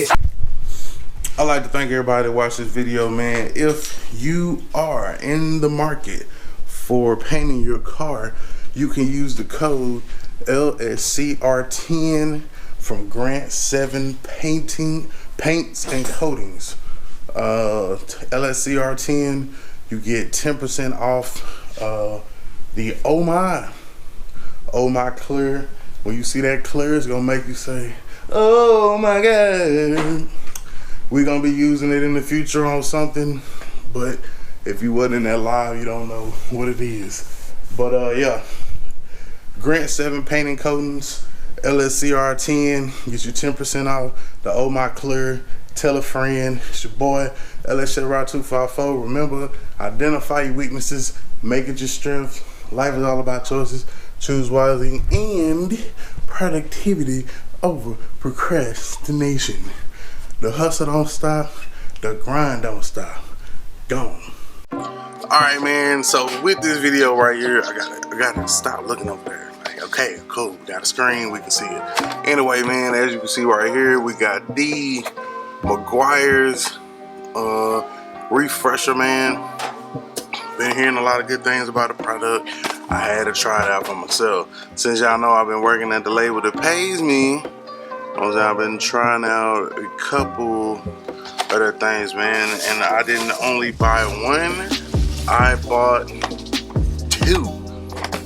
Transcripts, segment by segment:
it. I'd like to thank everybody that watched this video, man. If you are in the market for painting your car, you can use the code LSCR10 from Grant 7 Paints and Coatings. LSCR10, you get 10% off the Oh My Clear. When you see that clear, it's gonna make you say, oh my God. We're gonna be using it in the future on something, but if you wasn't in that live, you don't know what it is. But yeah, Grant 7 Paint and Coatings, LSCR10, get you 10% off the Oh My Clear. Tell a friend. It's your boy LSCR254. Remember, identify your weaknesses, make it your strength. Life is all about choices. Choose wisely and productivity over procrastination. The hustle don't stop, the grind don't stop. Gone. Alright, man, so with this video right here, I gotta stop looking over there. Like, okay, cool, we got a screen, we can see it. Anyway, man, as you can see right here, we got the Meguiars Refresher, man. Been hearing a lot of good things about the product. I had to try it out for myself. Since y'all know I've been working at the label that pays me, I've been trying out a couple other things, man, and I didn't only buy one, I bought two.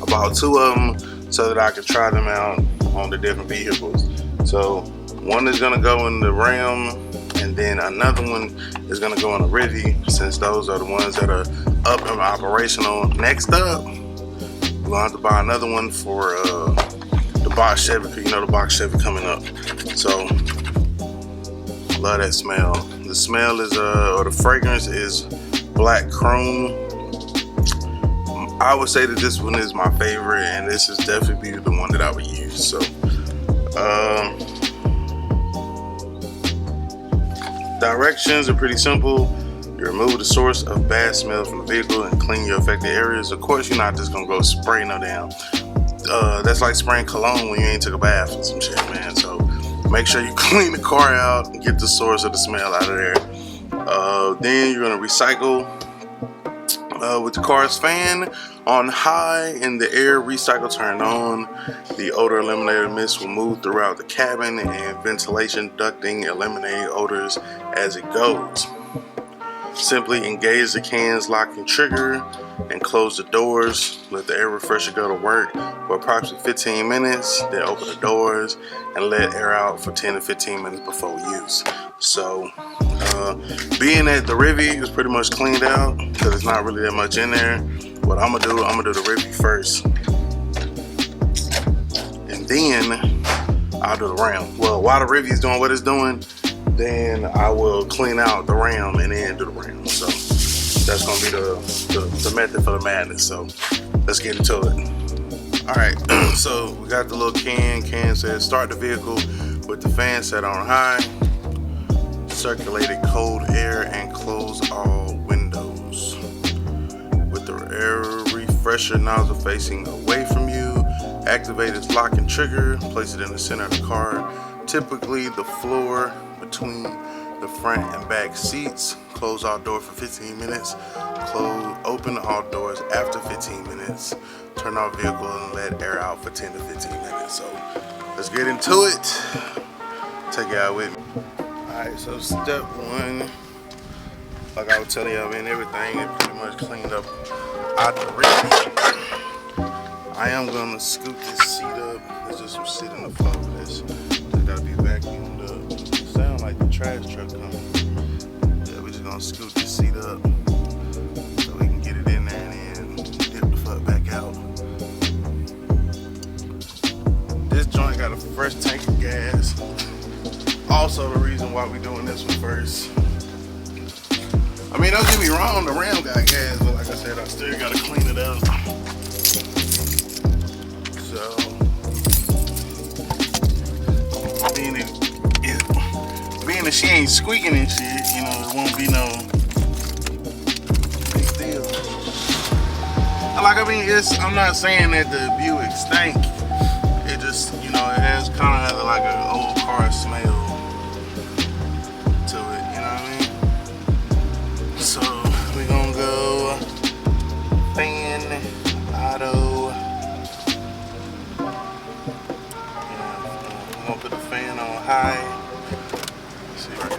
I bought two of them so that I could try them out on the different vehicles. So one is gonna go in the Ram, and then another one is gonna go in the Rivi, since those are the ones that are up and operational. Next up, we're gonna have to buy another one for the box Chevy, because you know the box Chevy coming up. So love that smell. The smell is or the fragrance is black chrome. I would say that this one is my favorite, and this is definitely the one that I would use. So directions are pretty simple. You remove the source of bad smell from the vehicle and clean your affected areas. Of course, you're not just gonna go spray no damn. That's like spraying cologne when you ain't took a bath or some shit, man. So make sure you clean the car out and get the source of the smell out of there. Then you're gonna recycle with the car's fan on high and the air recycle turned on. The odor eliminator mist will move throughout the cabin, and ventilation ducting eliminate odors as it goes. Simply engage the can's locking trigger and close the doors. Let the air refresher go to work for approximately 15 minutes. Then open the doors and let air out for 10 to 15 minutes before use. So being that the Rivi is pretty much cleaned out, because it's not really that much in there, what I'm gonna do the Rivi first, and then I'll do the Ram. Well, while the Rivi is doing what it's doing, then I will clean out the Ram and then do the Ram. So that's gonna be the method for the madness. So let's get into it. All right, so we got the little can. Can says start the vehicle with the fan set on high, circulated cold air, and close all windows. With the air refresher nozzle facing away from you, activate its lock and trigger. Place it in the center of the car, typically the floor between the front and back seats. Close all doors for 15 minutes. Open all doors after 15 minutes. Turn off vehicle and let air out for 10 to 15 minutes. So let's get into it. Take it out with me. Alright, so step one, like I was telling y'all, man, everything is pretty much cleaned up out the Rivi. I am gonna scoop this seat up. There's just some shit in the floor of this. That gotta be vacuumed up. It sounds like the trash truck coming. Yeah, we're just gonna scoop this seat up so we can get it in there and then dip the fuck back out. This joint got a fresh tank of gas. Also the reason why we're doing this one first. I mean, don't get me wrong, the Ram got gas, but like I said, I still gotta clean it up. So, being that she ain't squeaking and shit, you know, it won't be no big deal. Like, I mean, I'm not saying that the Buick stank. It just, you know, it has kind of like an old car smell.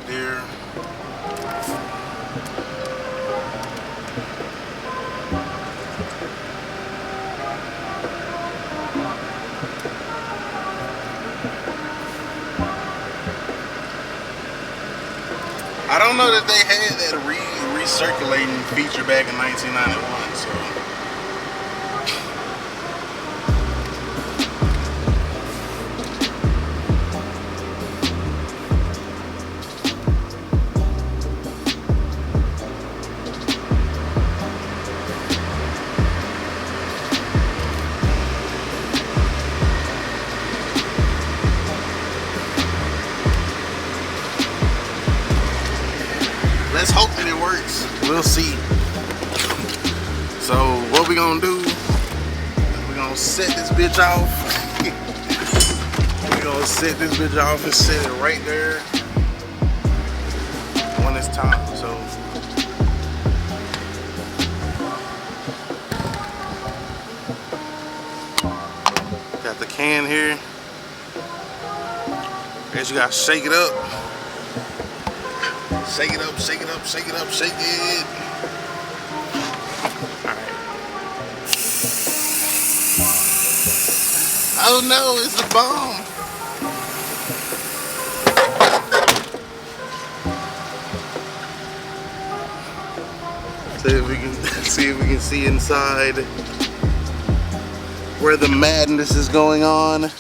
right there. I don't know that they had that recirculating feature back in 1991, so. Let's hope that it works. We'll see. So what we gonna do? We're gonna set this bitch off. We're gonna set this bitch off and set it right there when it's time. So got the can here. I guess you gotta shake it up. Shake it up, shake it up, shake it up, shake it. Alright. Oh no, it's the bomb. See if we can see inside where the madness is going on. As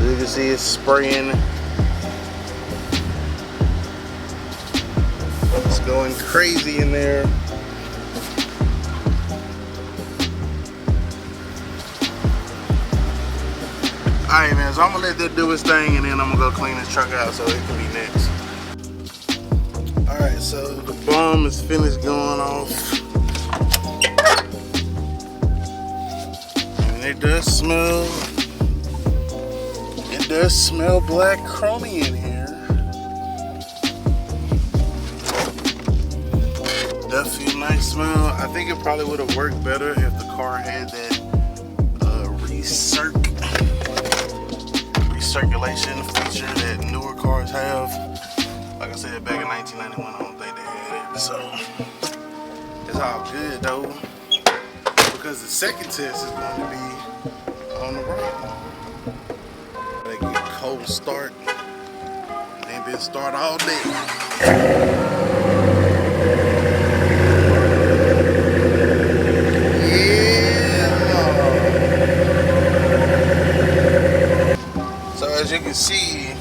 you can see, it's spraying. Going crazy in there. Alright man, so I'm gonna let that do its thing and then I'm gonna go clean this truck out so it can be next. Alright, so the bomb is finished going off. And it does smell black chromey in here. Definitely a nice smell. I think it probably would have worked better if the car had that recirculation feature that newer cars have. Like I said, back in 1991, I don't think they had it. So it's all good though, because the second test is going to be on the right. They get cold start. Ain't been start all day. As you can see,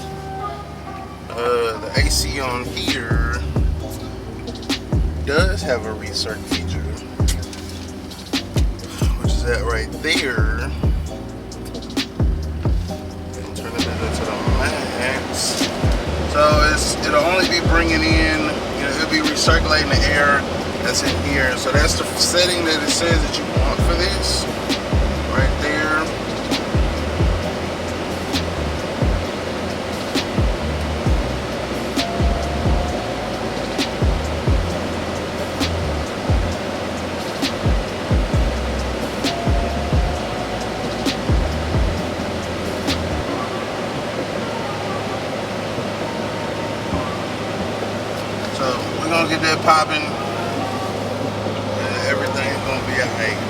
the AC on here does have a recirc feature, which is that right there. And turn it into the max. So it'll only be bringing in, it'll be recirculating the air that's in here. So that's the setting that it says that you want for this, right there. Get that popping and everything's gonna be alright.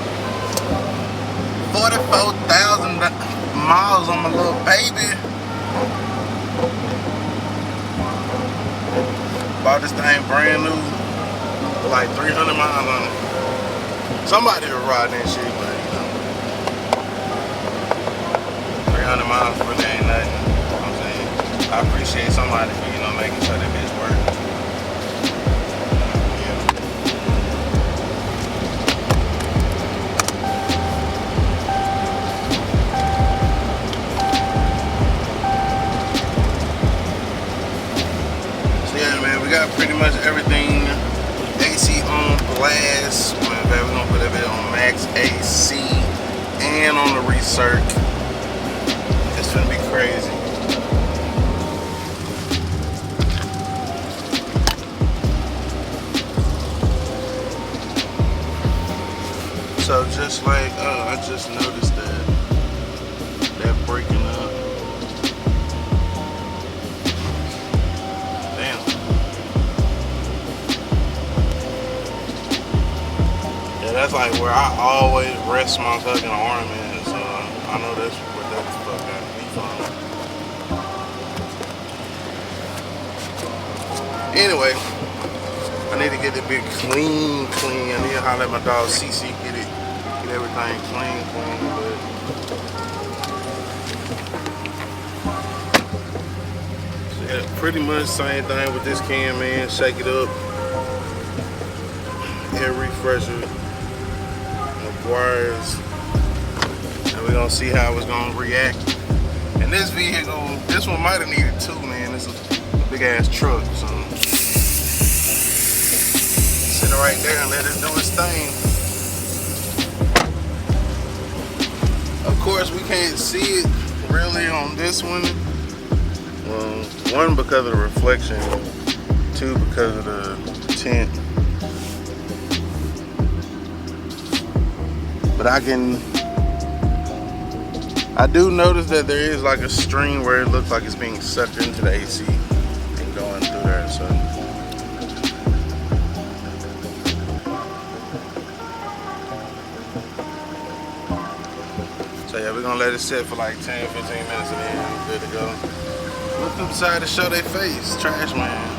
44,000 miles on my little baby. Bought this thing brand new for like 300 miles on it. Somebody was riding that shit, but 300 miles really ain't nothing. You know what I'm saying? I appreciate somebody for making sure that bitch works. Pretty much everything AC on blast. We're gonna put it on max AC and on the recirc. It's gonna be crazy. So just like I just noticed that breaking up. like where I always rest my fucking arm in, so I know that's what that fuck got me from. Anyway, I need to get it big clean. I need to holler at my dog CC, get everything clean. But yeah, pretty much same thing with this can, man. Shake it up. Air refresher, Meguiars, and we're gonna see how it's gonna react. And this vehicle, this one might have needed two, man. It's a big ass truck, so sit it right there and let it do its thing. Of course, we can't see it really on this one. Well, one because of the reflection, two because of the tint. But I do notice that there is like a string where it looks like it's being sucked into the AC and going through there, so. So yeah, we're gonna let it sit for like 10-15 minutes and then we're good to go. Look upside to show their face, trash man.